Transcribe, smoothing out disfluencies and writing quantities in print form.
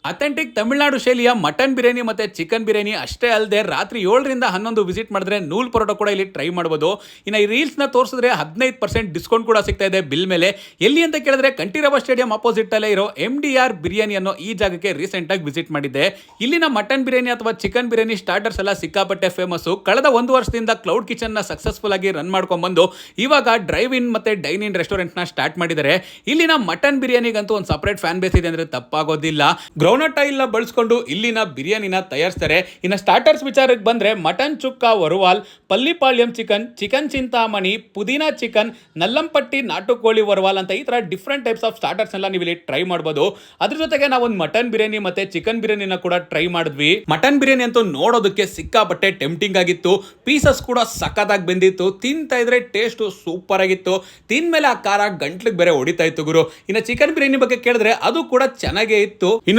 Authentic Tamil Nadu ಶೈಲಿಯ mutton biryani ಮತ್ತೆ chicken biryani ಅಷ್ಟೇ ಅಲ್ಲದೆ ರಾತ್ರಿ 7ರಿಂದ 11 ವಿಸಿಟ್ ಮಾಡಿದ್ರೆ ನೂಲ್ ಪರೋಟ ಕೂಡ ಇಲ್ಲಿ ಟ್ರೈ ಮಾಡಬಹುದು. ಇನ್ನು ಈ ರೀಲ್ಸ್ನ ತೋರಿಸಿದ್ರೆ 15% ಡಿಸ್ಕೌಂಟ್ ಕೂಡ ಸಿಗ್ತಾ ಇದೆ ಬಿಲ್ ಮೇಲೆ. ಎಲ್ಲಿ ಅಂತ ಕೇಳಿದ್ರೆ ಕಂಠೀರವ ಸ್ಟೇಡಿಯಂ ಅಪೋಸಿಟ್ ಅಲ್ಲೇ ಇರೋ MDR ಬಿರಿಯಾನಿ ಅನ್ನೋ ಈ ಜಾಗಕ್ಕೆ ರೀಸೆಂಟ್ ಆಗಿ ವಿಸಿಟ್ ಮಾಡಿದ್ದೆ. ಇಲ್ಲಿನ ಮಟನ್ ಬಿರಿಯಾನಿ ಅಥವಾ ಚಿಕನ್ ಬಿರಿಯಾನಿ ಸ್ಟಾರ್ಟರ್ಸ್ ಎಲ್ಲ ಸಿಕ್ಕಾಪಟ್ಟೆ ಫೇಮಸ್. ಕಳೆದ 1 ವರ್ಷದಿಂದ ಕ್ಲೌಡ್ ಕಿಚನ್ ನ ಸಕ್ಸಸ್ಫುಲ್ ಆಗಿ ರನ್ ಮಾಡ್ಕೊಂಡ್ ಬಂದು ಇವಾಗ ಡ್ರೈವ್ ಇನ್ ಮತ್ತೆ ಡೈನ್ ಇನ್ ರೆಸ್ಟೋರೆಂಟ್ ನ ಸ್ಟಾರ್ಟ್ ಮಾಡಿದ್ದಾರೆ. ಇಲ್ಲಿನ ಮಟನ್ ಬಿರಿಯಾನಿಗಂತೂ ಒಂದು ಸಪರೇಟ್ ಫ್ಯಾನ್ ಬೇಸ್ ಇದೆ ಅಂದ್ರೆ ತಪ್ಪಾಗೋದಿಲ್ಲ. ಗ್ರೌಂಡ್ನಟ್ ಆಯಿಲ್ ಬಳಸ್ಕೊಂಡು ಇಲ್ಲಿನ ಬಿರಿಯಾನಿನ ತಯಾರಿಸ್ತಾರೆ. ಇನ್ನು ಸ್ಟಾರ್ಟರ್ಸ್ ವಿಚಾರಕ್ಕೆ ಬಂದ್ರೆ ಮಟನ್ ಚುಕ್ಕಾ ವರುವಾಲ್, ಪಲ್ಲಿಪಾಳ್ಯಂ ಚಿಕನ್, ಚಿಕನ್ ಚಿಂತಾಮಣಿ, ಪುದೀನಾ ಚಿಕನ್, ನಲ್ಲಂಪಟ್ಟಿ ನಾಟುಕೋಳಿ ವರುವಾಲ್ ಅಂತ ಈ ತರ ಡಿಫ್ರೆಂಟ್ ಟೈಪ್ಸ್ ಆಫ್ ಸ್ಟಾರ್ಟರ್ಸ್ ಎಲ್ಲ ನೀವು ಇಲ್ಲಿ ಟ್ರೈ ಮಾಡಬಹುದು. ಅದ್ರ ಜೊತೆಗೆ ನಾವು ಒಂದು ಮಟನ್ ಬಿರಿಯಾನಿ ಮತ್ತೆ ಚಿಕನ್ ಬಿರಿಯಾನಿನ ಕೂಡ ಟ್ರೈ ಮಾಡಿದ್ವಿ. ಮಟನ್ ಬಿರಿಯಾನಿ ಅಂತೂ ನೋಡೋದಕ್ಕೆ ಸಿಕ್ಕಾಪಟ್ಟೆ ಟೆಂಪ್ಟಿಂಗ್ ಆಗಿತ್ತು. ಪೀಸಸ್ ಕೂಡ ಸಖತ್ತಾಗಿ ಬೆಂದಿತ್ತು. ತಿಂತಾ ಇದ್ರೆ ಟೇಸ್ಟ್ ಸೂಪರ್ ಆಗಿತ್ತು. ತಿಂದ್ಮೇಲೆ ಆ ಖಾರ ಗಂಟ್ಲಿಗೆ ಬೇರೆ ಹೊಡಿತಾ ಇತ್ತು ಗುರು. ಇನ್ನು ಚಿಕನ್ ಬಿರಿಯಾನಿ ಬಗ್ಗೆ ಕೇಳಿದ್ರೆ ಅದು ಕೂಡ ಚೆನ್ನಾಗೇ ಇತ್ತು. ಇನ್ನು